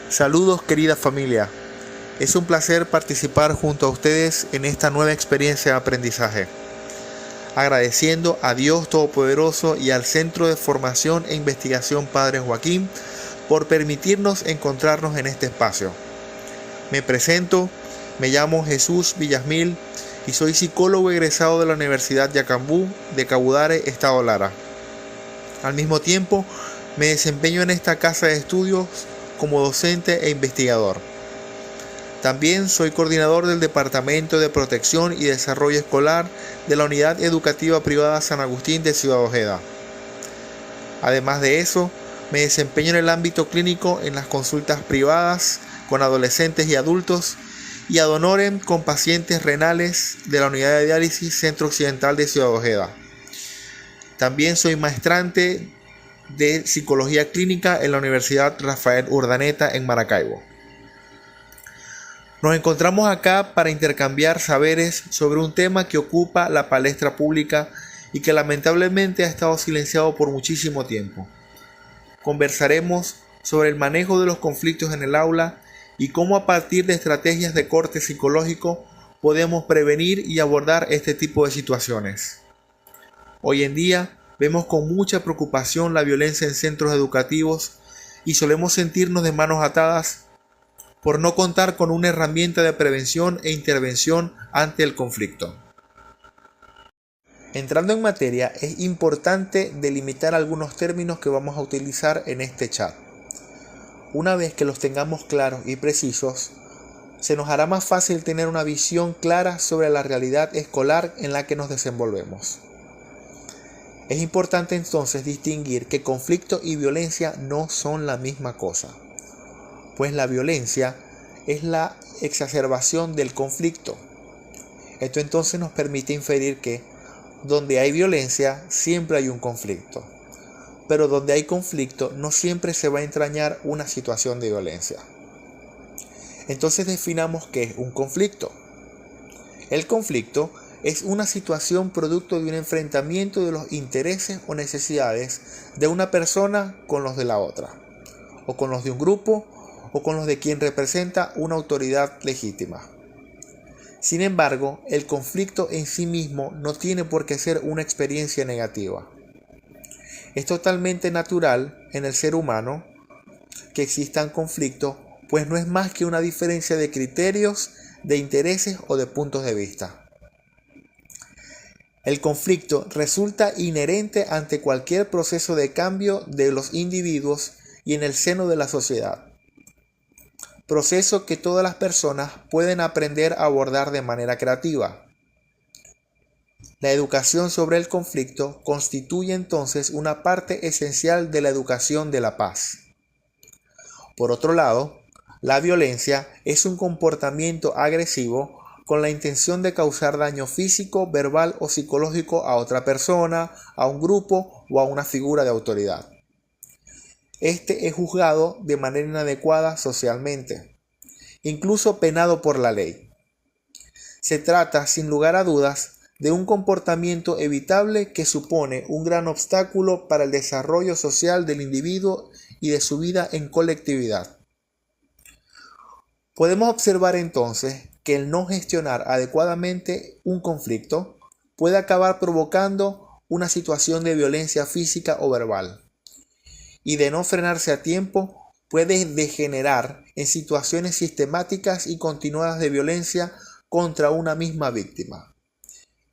Saludos querida familia, es un placer participar junto a ustedes en esta nueva experiencia de aprendizaje, agradeciendo a Dios Todopoderoso y al Centro de Formación e Investigación Padre Joaquín por permitirnos encontrarnos en este espacio. Me presento, me llamo Jesús Villasmil y soy psicólogo egresado de la Universidad Yacambú de Cabudare, Estado Lara. Al mismo tiempo, me desempeño en esta casa de estudios como docente e investigador. También soy coordinador del Departamento de Protección y Desarrollo Escolar de la Unidad Educativa Privada San Agustín de Ciudad Ojeda. Además de eso, me desempeño en el ámbito clínico en las consultas privadas con adolescentes y adultos y ad honorem con pacientes renales de la Unidad de Diálisis Centro Occidental de Ciudad Ojeda. También soy maestrante de Psicología Clínica en la Universidad Rafael Urdaneta en Maracaibo. Nos encontramos acá para intercambiar saberes sobre un tema que ocupa la palestra pública y que lamentablemente ha estado silenciado por muchísimo tiempo. Conversaremos sobre el manejo de los conflictos en el aula y cómo a partir de estrategias de corte psicológico podemos prevenir y abordar este tipo de situaciones. Hoy en día vemos con mucha preocupación la violencia en centros educativos y solemos sentirnos de manos atadas por no contar con una herramienta de prevención e intervención ante el conflicto. Entrando en materia, es importante delimitar algunos términos que vamos a utilizar en este chat. Una vez que los tengamos claros y precisos, se nos hará más fácil tener una visión clara sobre la realidad escolar en la que nos desenvolvemos. Es importante entonces distinguir que conflicto y violencia no son la misma cosa, pues la violencia es la exacerbación del conflicto. Esto entonces nos permite inferir que donde hay violencia siempre hay un conflicto, pero donde hay conflicto no siempre se va a entrañar una situación de violencia. Entonces definamos qué es un conflicto. El conflicto es una situación producto de un enfrentamiento de los intereses o necesidades de una persona con los de la otra, o con los de un grupo, o con los de quien representa una autoridad legítima. Sin embargo, el conflicto en sí mismo no tiene por qué ser una experiencia negativa. Es totalmente natural en el ser humano que existan conflictos, pues no es más que una diferencia de criterios, de intereses o de puntos de vista. El conflicto resulta inherente ante cualquier proceso de cambio de los individuos y en el seno de la sociedad. Proceso que todas las personas pueden aprender a abordar de manera creativa. La educación sobre el conflicto constituye entonces una parte esencial de la educación de la paz. Por otro lado, la violencia es un comportamiento agresivo con la intención de causar daño físico, verbal o psicológico a otra persona, a un grupo o a una figura de autoridad. Este es juzgado de manera inadecuada socialmente, incluso penado por la ley. Se trata, sin lugar a dudas, de un comportamiento evitable que supone un gran obstáculo para el desarrollo social del individuo y de su vida en colectividad. Podemos observar entonces que el no gestionar adecuadamente un conflicto puede acabar provocando una situación de violencia física o verbal, y de no frenarse a tiempo puede degenerar en situaciones sistemáticas y continuadas de violencia contra una misma víctima.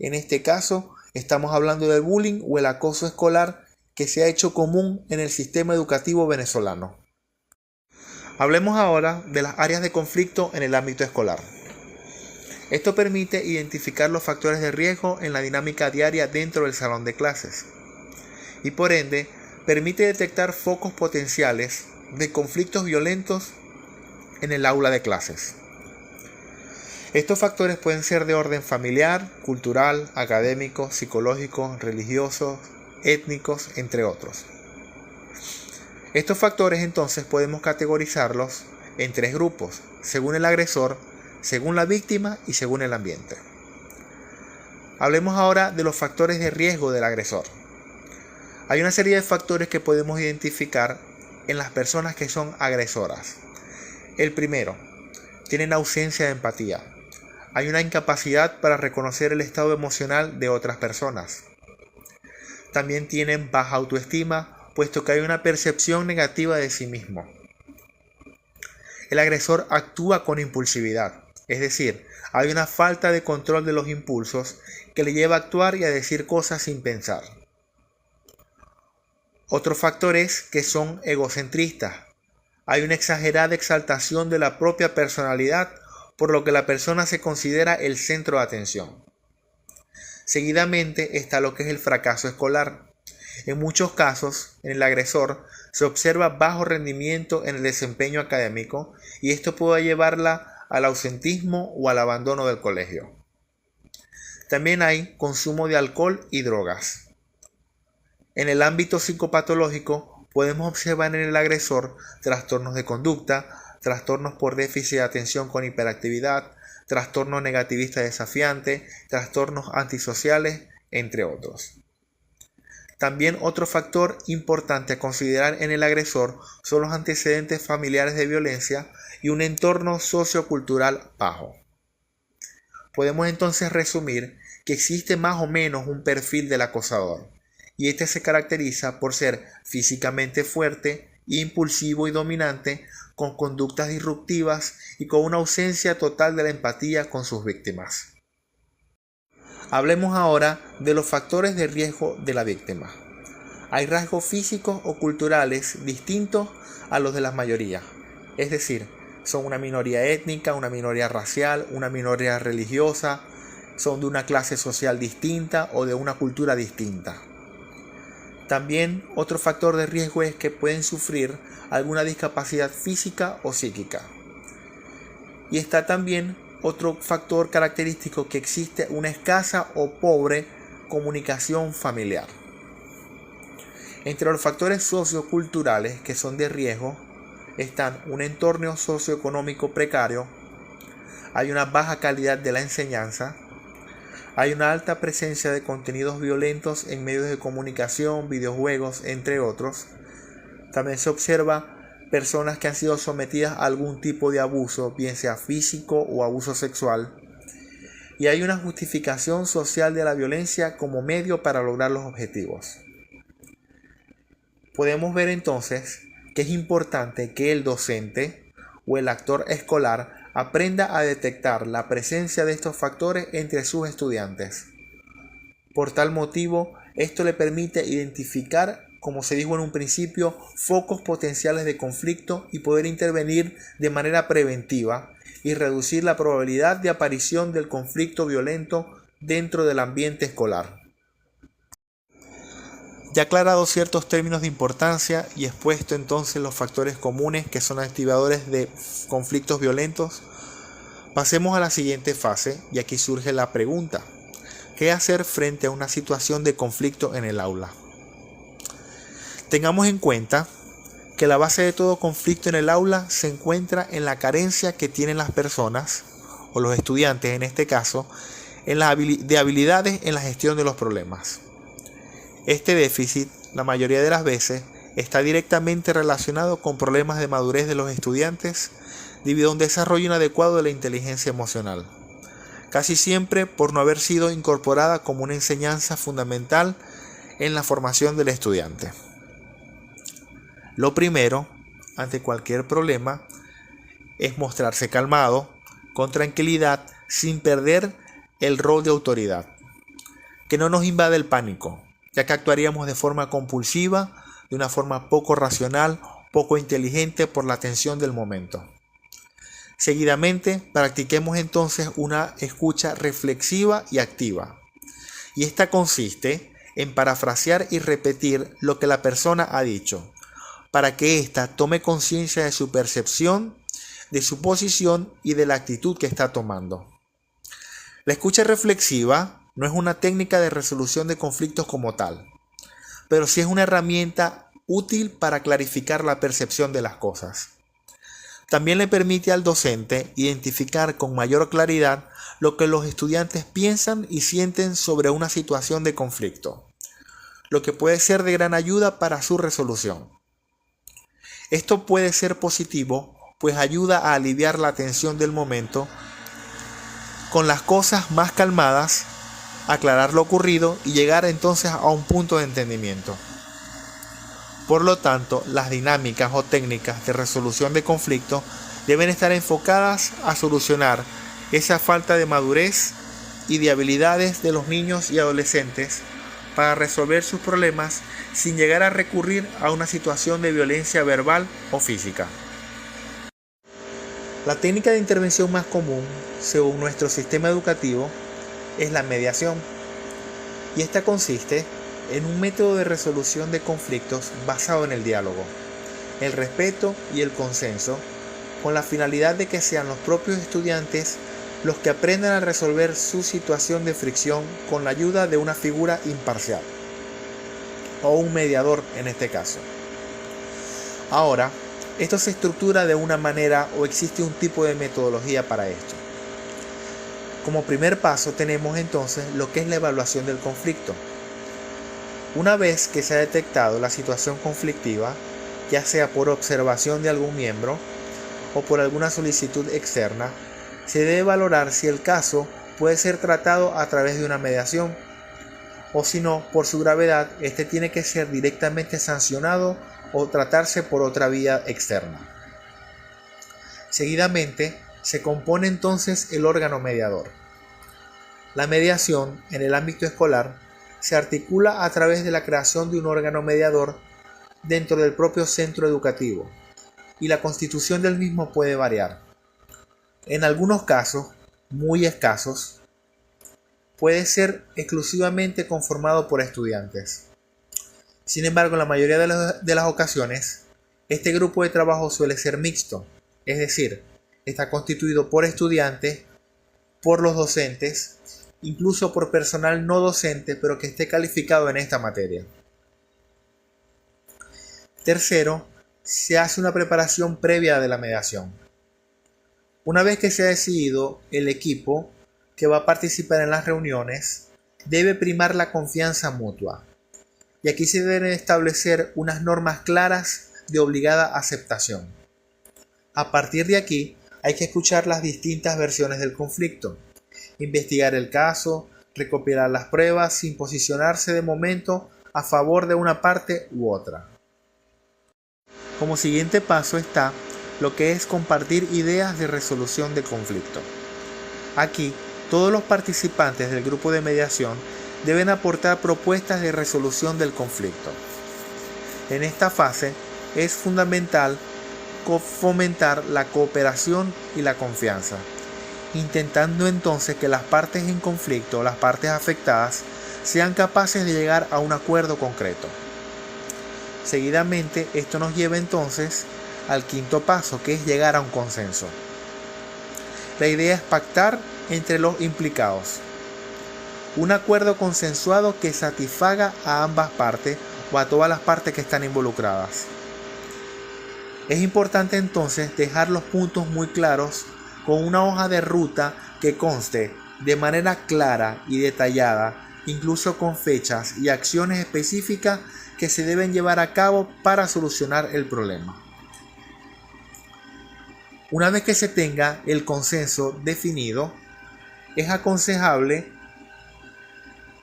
En este caso, estamos hablando del bullying o el acoso escolar que se ha hecho común en el sistema educativo venezolano. Hablemos ahora de las áreas de conflicto en el ámbito escolar. Esto permite identificar los factores de riesgo en la dinámica diaria dentro del salón de clases y por ende permite detectar focos potenciales de conflictos violentos en el aula de clases. Estos factores pueden ser de orden familiar, cultural, académico, psicológico, religioso, étnicos, entre otros. Estos factores entonces podemos categorizarlos en tres grupos, según el agresor, según la víctima y según el ambiente. Hablemos ahora de los factores de riesgo del agresor. Hay una serie de factores que podemos identificar en las personas que son agresoras. El primero, tienen ausencia de empatía. Hay una incapacidad para reconocer el estado emocional de otras personas. También tienen baja autoestima, puesto que hay una percepción negativa de sí mismo. El agresor actúa con impulsividad, es decir, hay una falta de control de los impulsos que le lleva a actuar y a decir cosas sin pensar. Otro factor es que son egocentristas. Hay una exagerada exaltación de la propia personalidad, por lo que la persona se considera el centro de atención. Seguidamente está lo que es el fracaso escolar. En muchos casos, en el agresor se observa bajo rendimiento en el desempeño académico y esto puede llevarla al ausentismo o al abandono del colegio. También hay consumo de alcohol y drogas. En el ámbito psicopatológico podemos observar en el agresor trastornos de conducta, trastornos por déficit de atención con hiperactividad, trastorno negativista desafiante, trastornos antisociales, entre otros. También otro factor importante a considerar en el agresor son los antecedentes familiares de violencia y un entorno sociocultural bajo. Podemos entonces resumir que existe más o menos un perfil del acosador, y este se caracteriza por ser físicamente fuerte, impulsivo y dominante, con conductas disruptivas y con una ausencia total de la empatía con sus víctimas. Hablemos ahora de los factores de riesgo de la víctima. Hay rasgos físicos o culturales distintos a los de la mayoría, es decir, son una minoría étnica, una minoría racial, una minoría religiosa, son de una clase social distinta o de una cultura distinta. También otro factor de riesgo es que pueden sufrir alguna discapacidad física o psíquica. Y está también otro factor característico, que existe una escasa o pobre comunicación familiar. Entre los factores socioculturales que son de riesgo están un entorno socioeconómico precario, hay una baja calidad de la enseñanza, hay una alta presencia de contenidos violentos en medios de comunicación, videojuegos, entre otros. También se observa personas que han sido sometidas a algún tipo de abuso, bien sea físico o abuso sexual. Y hay una justificación social de la violencia como medio para lograr los objetivos. Podemos ver entonces que es importante que el docente o el actor escolar aprenda a detectar la presencia de estos factores entre sus estudiantes. Por tal motivo, esto le permite identificar, como se dijo en un principio, focos potenciales de conflicto y poder intervenir de manera preventiva y reducir la probabilidad de aparición del conflicto violento dentro del ambiente escolar. Ya aclarado ciertos términos de importancia y expuesto entonces los factores comunes que son activadores de conflictos violentos, pasemos a la siguiente fase y aquí surge la pregunta: ¿qué hacer frente a una situación de conflicto en el aula? Tengamos en cuenta que la base de todo conflicto en el aula se encuentra en la carencia que tienen las personas, o los estudiantes en este caso, de habilidades en la gestión de los problemas. Este déficit, la mayoría de las veces, está directamente relacionado con problemas de madurez de los estudiantes debido a un desarrollo inadecuado de la inteligencia emocional, casi siempre por no haber sido incorporada como una enseñanza fundamental en la formación del estudiante. Lo primero, ante cualquier problema, es mostrarse calmado, con tranquilidad, sin perder el rol de autoridad. Que no nos invade el pánico, ya que actuaríamos de forma compulsiva, de una forma poco racional, poco inteligente por la tensión del momento. Seguidamente, practiquemos entonces una escucha reflexiva y activa. Y esta consiste en parafrasear y repetir lo que la persona ha dicho, para que ésta tome conciencia de su percepción, de su posición y de la actitud que está tomando. La escucha reflexiva no es una técnica de resolución de conflictos como tal, pero sí es una herramienta útil para clarificar la percepción de las cosas. También le permite al docente identificar con mayor claridad lo que los estudiantes piensan y sienten sobre una situación de conflicto, lo que puede ser de gran ayuda para su resolución. Esto puede ser positivo pues ayuda a aliviar la tensión del momento, con las cosas más calmadas, aclarar lo ocurrido y llegar entonces a un punto de entendimiento. Por lo tanto, las dinámicas o técnicas de resolución de conflictos deben estar enfocadas a solucionar esa falta de madurez y de habilidades de los niños y adolescentes para resolver sus problemas sin llegar a recurrir a una situación de violencia verbal o física. La técnica de intervención más común, según nuestro sistema educativo, es la mediación, y esta consiste en un método de resolución de conflictos basado en el diálogo, el respeto y el consenso, con la finalidad de que sean los propios estudiantes los que aprendan a resolver su situación de fricción con la ayuda de una figura imparcial, o un mediador en este caso. Ahora, esto se estructura de una manera o existe un tipo de metodología para esto. Como primer paso tenemos entonces lo que es la evaluación del conflicto. Una vez que se ha detectado la situación conflictiva, ya sea por observación de algún miembro o por alguna solicitud externa, se debe valorar si el caso puede ser tratado a través de una mediación o si no, por su gravedad, este tiene que ser directamente sancionado o tratarse por otra vía externa. Seguidamente, se compone entonces el órgano mediador. La mediación en el ámbito escolar se articula a través de la creación de un órgano mediador dentro del propio centro educativo, y la constitución del mismo puede variar. En algunos casos, muy escasos, puede ser exclusivamente conformado por estudiantes. Sin embargo, en la mayoría de las ocasiones, este grupo de trabajo suele ser mixto, es decir, está constituido por estudiantes, por los docentes, incluso por personal no docente, pero que esté calificado en esta materia. Tercero, se hace una preparación previa de la mediación. Una vez que se ha decidido el equipo que va a participar en las reuniones, debe primar la confianza mutua. Y aquí se deben establecer unas normas claras de obligada aceptación. A partir de aquí, hay que escuchar las distintas versiones del conflicto, investigar el caso, recopilar las pruebas sin posicionarse de momento a favor de una parte u otra. Como siguiente paso está lo que es compartir ideas de resolución de conflicto. Aquí, todos los participantes del grupo de mediación deben aportar propuestas de resolución del conflicto. En esta fase es fundamental fomentar la cooperación y la confianza, intentando entonces que las partes en conflicto, las partes afectadas, sean capaces de llegar a un acuerdo concreto. Seguidamente, esto nos lleva entonces al quinto paso, que es llegar a un consenso. La idea es pactar entre los implicados un acuerdo consensuado que satisfaga a ambas partes o a todas las partes que están involucradas. Es importante entonces dejar los puntos muy claros con una hoja de ruta que conste de manera clara y detallada, incluso con fechas y acciones específicas que se deben llevar a cabo para solucionar el problema. Una vez que se tenga el consenso definido, es aconsejable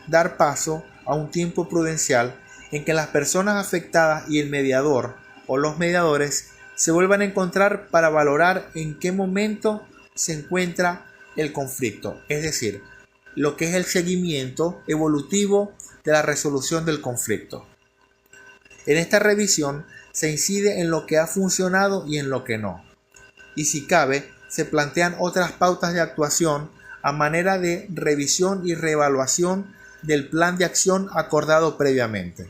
dar paso a un tiempo prudencial en que las personas afectadas y el mediador o los mediadores se vuelvan a encontrar para valorar en qué momento se encuentra el conflicto, es decir, lo que es el seguimiento evolutivo de la resolución del conflicto. En esta revisión se incide en lo que ha funcionado y en lo que no, y si cabe, se plantean otras pautas de actuación a manera de revisión y reevaluación del plan de acción acordado previamente.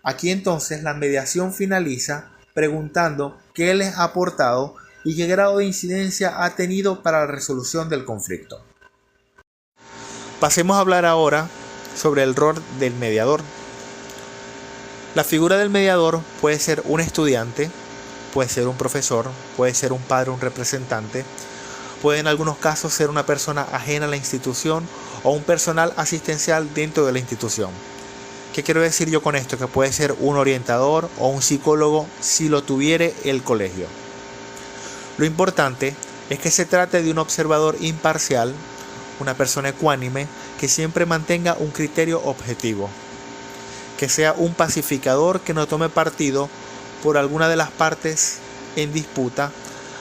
Aquí entonces la mediación finaliza preguntando qué les ha aportado y qué grado de incidencia ha tenido para la resolución del conflicto. Pasemos a hablar ahora sobre el rol del mediador. La figura del mediador puede ser un estudiante, puede ser un profesor, puede ser un padre, un representante, puede en algunos casos ser una persona ajena a la institución o un personal asistencial dentro de la institución. ¿Qué quiero decir yo con esto? Que puede ser un orientador o un psicólogo si lo tuviere el colegio. Lo importante es que se trate de un observador imparcial, una persona ecuánime, que siempre mantenga un criterio objetivo, que sea un pacificador que no tome partido por alguna de las partes en disputa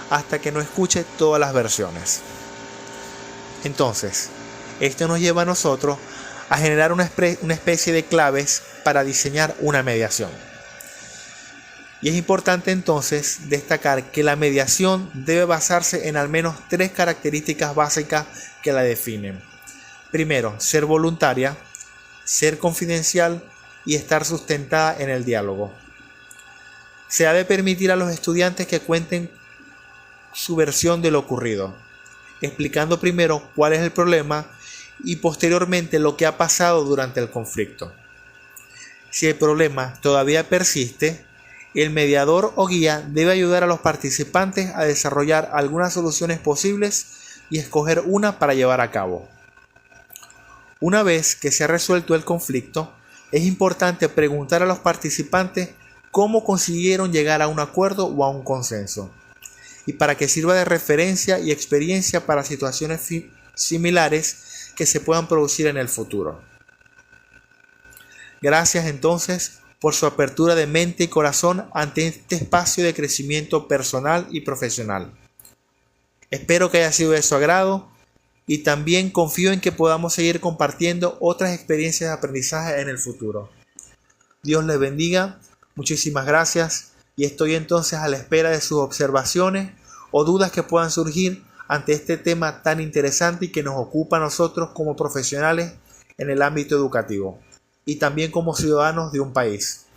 hasta que no escuche todas las versiones. Entonces, esto nos lleva a nosotros a generar una especie de claves para diseñar una mediación. Y es importante entonces destacar que la mediación debe basarse en al menos 3 características básicas que la definen. Primero, ser voluntaria, ser confidencial y estar sustentada en el diálogo. Se ha de permitir a los estudiantes que cuenten su versión de lo ocurrido, explicando primero cuál es el problema y posteriormente lo que ha pasado durante el conflicto. Si el problema todavía persiste, el mediador o guía debe ayudar a los participantes a desarrollar algunas soluciones posibles y escoger una para llevar a cabo. Una vez que se ha resuelto el conflicto, es importante preguntar a los participantes cómo consiguieron llegar a un acuerdo o a un consenso, y para que sirva de referencia y experiencia para situaciones similares que se puedan producir en el futuro. Gracias entonces por su apertura de mente y corazón ante este espacio de crecimiento personal y profesional. Espero que haya sido de su agrado y también confío en que podamos seguir compartiendo otras experiencias de aprendizaje en el futuro. Dios les bendiga, muchísimas gracias y estoy entonces a la espera de sus observaciones o dudas que puedan surgir ante este tema tan interesante y que nos ocupa a nosotros como profesionales en el ámbito educativo y también como ciudadanos de un país.